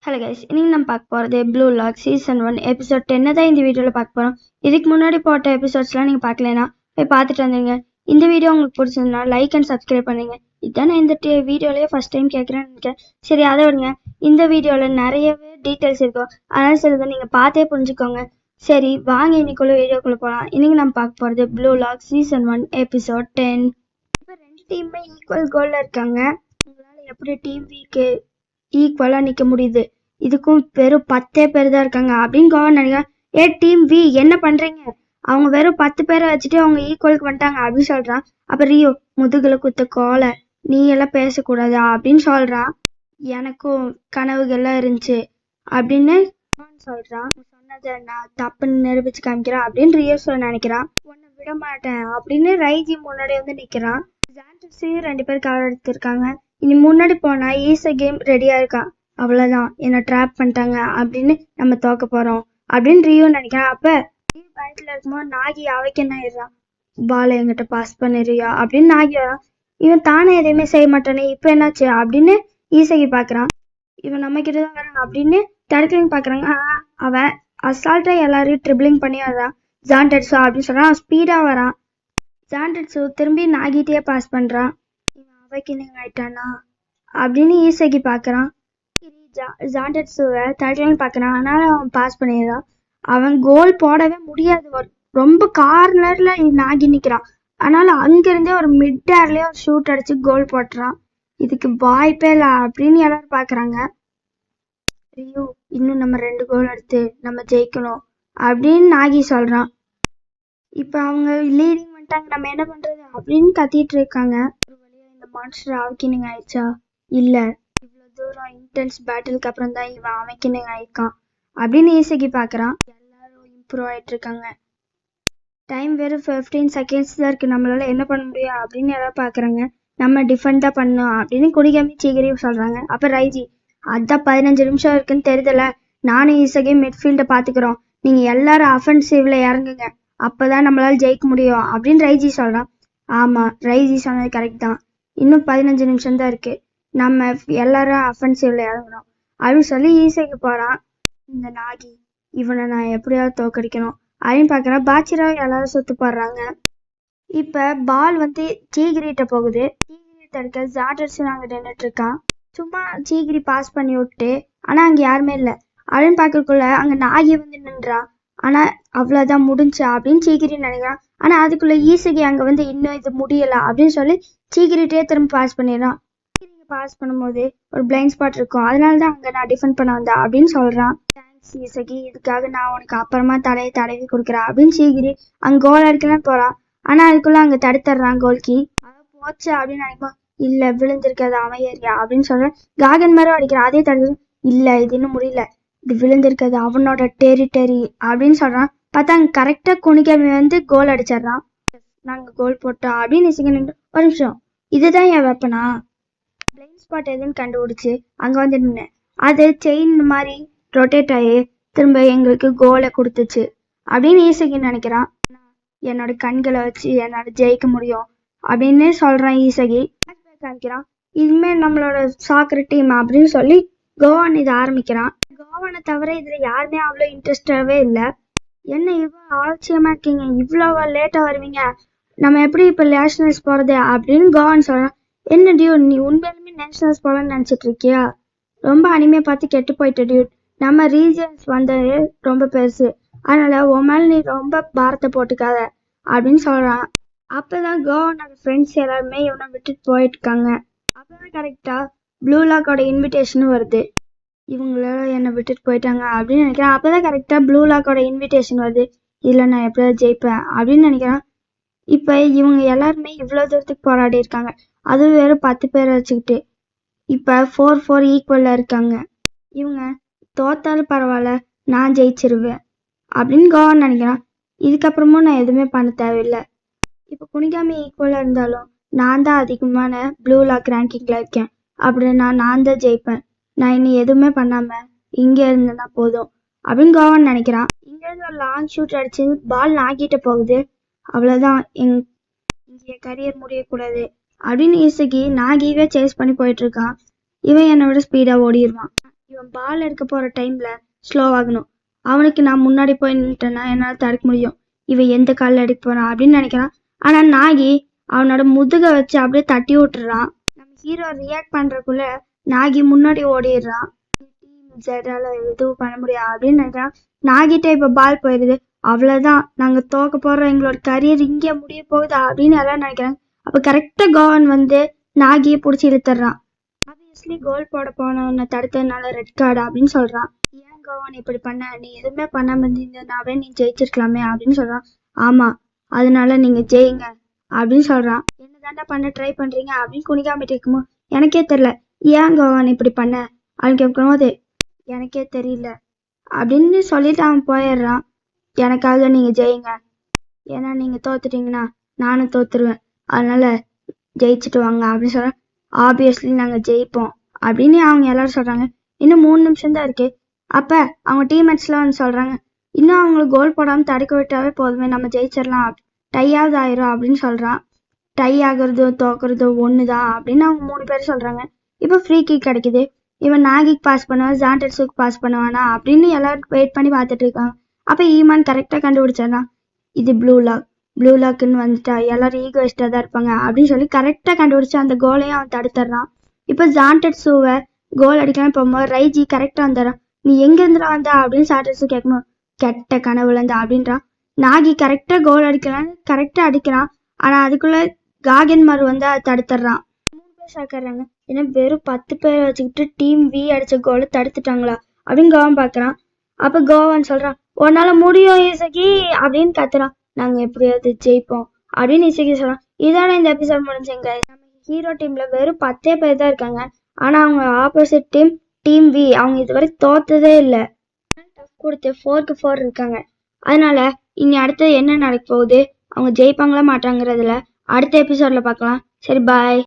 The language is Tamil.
ஹலோ கைஸ், இன்னைக்கு நம்ம பார்க்க போகிறது ப்ளூ லாக் சீசன் 1 எபிசோட் 10 தான் இந்த வீடியோவில் பார்க்க போகிறோம். இதுக்கு முன்னாடி போட்ட எபிசோட்ஸ்லாம் நீங்கள் பார்க்கலனா போய் பார்த்துட்டு வந்துடுங்க. இந்த வீடியோ உங்களுக்கு பிடிச்சிருந்தா லைக் அண்ட் சப்ஸ்கிரைப் பண்ணுங்க. இதுதான் நான் இந்த வீடியோலேயே ஃபஸ்ட் டைம் கேட்குறேன்னு நினைக்கிறேன். சரி, அதை விடுங்க. இந்த வீடியோவில் நிறையவே டீட்டெயில்ஸ் இருக்கும், அதனால் சிலதை நீங்கள் பார்த்தே புரிஞ்சுக்கோங்க. சரி, வாங்க இன்னைக்குள்ள வீடியோக்குள்ளே போகலாம். இன்னைக்கு நம்ம பார்க்க போகிறது ப்ளூ லாக் சீசன் 1 எபிசோட் 10. இப்போ ரெண்டு டீமுமே ஈக்குவல் கோலில் இருக்காங்க. உங்களால் எப்படி டீம் வீக்கு ஈக்குவலாக நிற்க முடியுது? இதுக்கும் வெறும் 10 பேர் தான் இருக்காங்க அப்படின்னு கோவன் நினைக்கிறேன். டீம் வி என்ன பண்றீங்க? அவங்க வெறும் 10 பேரை வச்சுட்டு அவங்க ஈக்குவலுக்கு வந்துட்டாங்க அப்படின்னு சொல்றான். அப்ப ரியோ, முதுகுல குத்த கோலை, நீ எல்லாம் பேசக்கூடாதா அப்படின்னு சொல்றான். எனக்கும் கனவுகள்லாம் இருந்துச்சு அப்படின்னு சொல்றான். சொன்னதை நான் தப்புன்னு நிரூபிச்சு காமிக்கிறான் அப்படின்னு ரியோ சொல்ல நினைக்கிறான். உன்னை விட மாட்டேன் அப்படின்னு ரைஜி முன்னாடி வந்து நிக்கிறான். ஜாண்டஸையும் 2 பேர் கவர் எடுத்திருக்காங்க. இனி முன்னாடி போனா ஈஸ கேம் ரெடியா இருக்கான். அவ்வளவுதான், என்ன ட்ராப் பண்ணிட்டாங்க அப்படின்னு நம்ம தோக்க போறோம் அப்படின்னு ரியோ நினைக்கிறேன். அப்ப பயத்துல இருக்கும்போது நாகி அவைக்கு என்ன ஆயிடுறான், பாலை என்கிட்ட பாஸ் பண்ணிடுறியா அப்படின்னு நாகி வரான். இவன் தானே எதையுமே செய்ய மாட்டானே, இப்ப என்னாச்சு அப்படின்னு ஈசகி பாக்குறான். இவன் நம்ம கிட்டதான் வரான் அப்படின்னு தடுக்கலிங் பாக்குறாங்க. அவன் அசால்ட்டா எல்லாரையும் ட்ரிபிளிங் பண்ணி வரான். ஜாண்டட்ஸோ அப்படின்னு சொல்றான். ஸ்பீடா வரான். ஜாண்டட்ஸோ திரும்பி நாகிட்டே பாஸ் பண்றான். இவன் அவைக்கு நீங்க ஆயிட்டானா அப்படின்னு ஈசகி பாக்குறான். ஜாண்டட்ஸுவை தடுக்கலான்னு பார்க்கறான். அதனால அவன் பாஸ் பண்ணிடுறான். அவன் கோல் போடவே முடியாது, ரொம்ப கார்னர்ல நாகி நிக்கிறான். அதனால அங்கிருந்தே ஒரு மிட் ஏர்லயே ஒரு ஷூட் அடிச்சு கோல் போட்டுறான். இதுக்கு வாய்ப்பே இல்லை அப்படின்னு எல்லாரும் பாக்குறாங்க. ஐயோ, இன்னும் நம்ம 2 கோல் எடுத்து நம்ம ஜெயிக்கணும் அப்படின்னு நாகி சொல்றான். இப்ப அவங்க லீடிங் பண்ணிட்டாங்க, நம்ம என்ன பண்றது அப்படின்னு கத்திட்டு இருக்காங்க. ஒரு வழியா இந்த மான்ஸ்டர் அவைக்கினிங் ஆயிடுச்சா? இல்ல, தூரம் இன்டென்ஸ் பேட்டிலுக்கு அப்புறம் தான் இவன் அவைக்கினிங் ஆயிருக்கான் அப்படின்னு ஈசகி பாக்குறான். எல்லாரும் இம்ப்ரூவ் ஆயிட்டு இருக்காங்க. டைம் வெறும் 15 செகண்ட்ஸ் தான் இருக்கு, நம்மளால என்ன பண்ண முடியும் அப்படின்னு எல்லாரும் பாக்குறாங்க. நம்ம டிஃபெண்ட் தான் பண்ணோம் அப்படின்னு குடிகாமி சீக்கிரி சொல்றாங்க. அப்ப ரைஜி, அதான் 15 நிமிஷம் இருக்குன்னு தெரியுதுல, நானும் ஈசகி மிட்ஃபீல்ட பாத்துக்கிறோம், நீங்க எல்லாரும் அஃபென்சிவ்ல இறங்குங்க, அப்பதான் நம்மளால ஜெயிக்க முடியும் அப்படின்னு ரைஜி சொல்றான். ஆமா, ரைஜி சொன்னது கரெக்ட் தான், இன்னும் 15 நிமிஷம் தான் இருக்கு, நம்ம எல்லாரும் அஃபென்சிவ்ல இறங்கணும் அப்படின்னு சொல்லி ஈசைக்கு போறான். இந்த நாகி, இவனை நான் எப்படியாவது தோக்கடிக்கணும் அப்படின்னு பாக்குறான். பாச்சிராவை எல்லாரும் சுத்து போடுறாங்க. இப்ப பால் வந்து சீகிரிட்ட போகுது. சீகிரி தடுக்க ஜாண்டட்ஸ் அங்க நின்றுட்டு இருக்கான். சும்மா சீகிரி பாஸ் பண்ணி விட்டு, ஆனா அங்க யாருமே இல்லை அப்படின்னு பாக்குறதுக்குள்ள அங்க நாகி வந்து நின்றான். ஆனா அவ்வளவுதான், முடிஞ்சு அப்படின்னு சீகிரி நினைக்கிறான். ஆனா அதுக்குள்ள ஈசகி அங்க வந்து இன்னும் இது முடியல அப்படின்னு சொல்லி சீகிரிட்டே திரும்ப பாஸ் பண்ணிடுறான். பாஸ் பண்ணும்போது ஒரு பிளைண்ட் ஸ்பாட் இருக்கும், அதனாலதான் அங்க நான் டிஃபெண்ட் பண்ண வந்தேன் அப்படின்னு சொல்றான். தேங்க்ஸ் ஈசகி, இதுக்காக நான் உனக்கு அப்புறமா தடவி கொடுக்குறேன் அப்படின்னு சீகிரி அங்க கோல் அடிக்கலாம் போறான். ஆனா அதுக்குள்ள அங்க தடுத்துறான் கோல்கி. அவன் போச்சு அப்படின்னு நினைப்பான். இல்ல, விழுந்திருக்காது அவன் ஏரியா அப்படின்னு சொல்றேன். காகன் மாதிரி அடிக்கிறான். அதே தடுத்து, இல்ல இது இன்னும் முடியல, இது விழுந்திருக்காது அவனோட டெரிட்டரி அப்படின்னு சொல்றான். பார்த்தா அங்க கரெக்டா குனிகாமி வந்து கோல் அடிச்சிடறான். நாங்க கோல் போட்டோம் அப்படின்னு ஒரு நிமிஷம், இதுதான் என் வெப்பனா? பிளைண்ட் ஸ்பாட் எதுன்னு கண்டுபிடிச்சு அங்க வந்து நின்னேன். அது செயின் மாதிரி ரொட்டேட் ஆகி திரும்ப எங்களுக்கு கோலை கொடுத்துச்சு அப்படின்னு ஈசகி நினைக்கிறான். என்னோட கண்களை வச்சு என்னால ஜெயிக்க முடியும் அப்படின்னு சொல்றான் ஈசகி. காமிக்கிறான். இனிமே நம்மளோட சாக்கர் டீம் அப்படின்னு சொல்லி கோவான் இதை ஆரம்பிக்கிறான். கோவானை தவிர இதுல யாருமே அவ்வளவு இன்ட்ரெஸ்டாவே இல்லை. என்ன இவ்வளவு ஆச்சரியமா இருக்கீங்க, இவ்வளவு லேட்டா வருவீங்க, நம்ம எப்படி இப்ப நேஷனல்ஸ் போறது அப்படின்னு கோவான் சொல்றான். என்ன டியூட், நீ உண்மையிலுமே நேஷனல்ஸ் போலன்னு நினைச்சிட்டு இருக்கியா? ரொம்ப அனிமையை பார்த்து கெட்டு போயிட்ட டியூட். நம்ம ரீஜன்ஸ் வந்தது ரொம்ப பெருசு, அதனால உன் மேல நீ ரொம்ப பாரத்தை போட்டுக்காத அப்படின்னு சொல்றான். அப்பதான் கோவனோட ஃப்ரெண்ட்ஸ் எல்லாருமே இவனை விட்டுட்டு போயிட்டு இருக்காங்க. அப்பதான் கரெக்டா ப்ளூ லாக்கோட இன்விடேஷனும் வருது. இவங்களால என்னை விட்டுட்டு போயிட்டாங்க அப்படின்னு நினைக்கிறேன். அப்பதான் கரெக்டா ப்ளூ லாக்கோட இன்விடேஷன் வருது. இதுல நான் எப்படியாவது ஜெயிப்பேன் அப்படின்னு நினைக்கிறேன். இப்ப இவங்க எல்லாருமே இவ்வளவு தூரத்துக்கு போராடி இருக்காங்க, அது வெறும் 10 பேரை வச்சுக்கிட்டு. இப்ப 4-4 ஈக்குவல்ல இருக்காங்க. இவங்க தோத்தாலும் பரவாயில்ல, நான் ஜெயிச்சிருவேன் அப்படின்னு கோவன் நினைக்கிறான். இதுக்கப்புறமும் நான் எதுவுமே பண்ண தேவையில்லை. இப்ப குனிகாமி ஈக்குவலா இருந்தாலும் நான் தான் அதிகமான ப்ளூ லாக் ரேங்கிங்ல இருக்கேன், அப்படின்னா நான் தான் ஜெயிப்பேன். நான் இனி எதுவுமே பண்ணாம இங்க இருந்தேன்னா போதும் அப்படின்னு கோவன் நினைக்கிறான். இங்க இருந்து ஒரு லாங் ஷூட் அடிச்சு பால் நாக்கிட்ட போகுது. அவ்வளவுதான், இங்க கரியர் முடியக்கூடாது அப்படின்னு ஈசகி நாகிவே சேஸ் பண்ணி போயிட்டு இருக்கான். இவன் என்னை விட ஸ்பீடா ஓடிடுவான். இவன் பால் எடுக்க போற டைம்ல ஸ்லோ ஆகணும். அவனுக்கு நான் முன்னாடி போய் நின்றுட்டேன்னா என்னால தடுக்க முடியும். இவன் எந்த காலில் எடுக்க போறான் அப்படின்னு நினைக்கிறான். ஆனா நாகி அவனோட முதுக வச்சு அப்படியே தட்டி விட்டுறான். நம்ம ஹீரோ ரியாக்ட் பண்றதுக்குள்ள நாகி முன்னாடி ஓடிடுறான். ஜெடால எதுவும் பண்ண முடியாது அப்படின்னு நினைக்கிறான். நாகிட்ட இப்ப பால் போயிருது. அவ்வளவுதான், நாங்க தோக்க போறோம், எங்களோட கரியர் இங்கே முடிய போகுதா அப்படின்னு எல்லாம் நினைக்கிறாங்க. அப்ப கரெக்டா கோவன் வந்து நாகியை பிடிச்சி இழுத்துறான். ஆப்வியஸ்லி கோல் போட போனவனை தடுத்ததுனால ரெட் கார்டு அப்படின்னு சொல்றான். ஏன் கோவன் இப்படி பண்ண, நீ எதுவுமே பண்ணாம இருந்தீங்கன்னாவே நீ ஜெயிச்சிருக்கலாமே அப்படின்னு சொல்றான். ஆமா, அதனால நீங்க ஜெயிங்க அப்படின்னு சொல்றான். என்னதாண்டா பண்ண ட்ரை பண்றீங்க அப்படின்னு குனிகாமிட்டு இருக்குமோ எனக்கே தெரியல, ஏன் கோவன் இப்படி பண்ண அப்படின்னு கேட்கும்போது எனக்கே தெரியல அப்படின்னு சொல்லிட்டு அவன் போயிடுறான். எனக்காக நீங்க ஜெயிங்க, ஏன்னா நீங்க தோத்துட்டீங்கன்னா நானும் தோத்துருவேன், அதனால ஜெயிச்சுட்டு வாங்க அப்படின்னு சொல்றேன். ஆப்வியஸ்லி நாங்க ஜெயிப்போம் அப்படின்னு அவங்க எல்லாரும் சொல்றாங்க. இன்னும் 3 நிமிஷம் தான் இருக்கு. அப்ப அவங்க டீம்மேட்ஸ்லாம் வந்து சொல்றாங்க, இன்னும் அவங்களுக்கு கோல் போடாம தடுக்க விட்டாவே போதுமே, நம்ம ஜெயிச்சிடலாம், டையாவது ஆயிரும் அப்படின்னு சொல்றான். டை ஆகுறதோ தோக்குறதோ ஒண்ணுதான் அப்படின்னு அவங்க 3 பேரும் சொல்றாங்க. இப்போ ஃப்ரீ கிக் கிடைக்குது. இவன் நாகிக்கு பாஸ் பண்ணுவான், ஜாண்டர்ஸுக்கு பாஸ் பண்ணுவானா அப்படின்னு எல்லாரும் வெயிட் பண்ணி பார்த்துட்டு இருக்காங்க. அப்ப ஈமான் கரெக்டா கண்டுபிடிச்சான், இது ப்ளூ லாக்னு வந்துட்டா எல்லாரும் ஈகோயிஸ்டா தான் இருப்பாங்க அப்படின்னு சொல்லி கரெக்டா கண்டுபிடிச்சு அந்த கோலையும் அவன் தடுத்துறான். இப்ப ஜாண்டர்ஸுவை கோல் அடிக்கலாம் போகும்போது ரைஜி கரெக்டா வந்துடுறான். நீ எங்க இருந்துடா வந்தா அப்படின்னு ஜாண்டர்ஸு கேட்கணும். கெட்ட கனவுல இருந்தா அப்படின்றான். நாகி கரெக்டா கோல் அடிக்கலாம், கரெக்டா அடிக்கிறான். ஆனா அதுக்குள்ள காகன்மார் வந்து அதை தடுத்துறான். 3 பேர் சாக்குறாங்க. ஏன்னா வெறும் 10 பேரை வச்சுக்கிட்டு டீம் வி அடிச்ச கோலை தடுத்துட்டாங்களா அப்படின்னு கோவன் பாக்குறான். அப்ப கோவன் சொல்றான், உன்னால முடியும் இசகி அப்படின்னு கத்துறான். நாங்க எப்படியாவது ஜெயிப்போம் அப்படின்னு இசகி சொல்றான். இதோட இந்த எபிசோட் முடிஞ்சுங்க. நம்ம ஹீரோ டீம்ல வெறும் 10 பேர் தான் இருக்காங்க. ஆனா அவங்க ஆப்போசிட் டீம் வி அவங்க இதுவரை தோத்ததே இல்லை. டஃப் கொடுத்து 4-4 இருக்காங்க. அதனால இனி அடுத்து என்ன நடக்க போகுது, அவங்க ஜெயிப்பாங்களா மாட்டாங்கிறதுல அடுத்த எபிசோட்ல பார்க்கலாம். சரி, பாய்.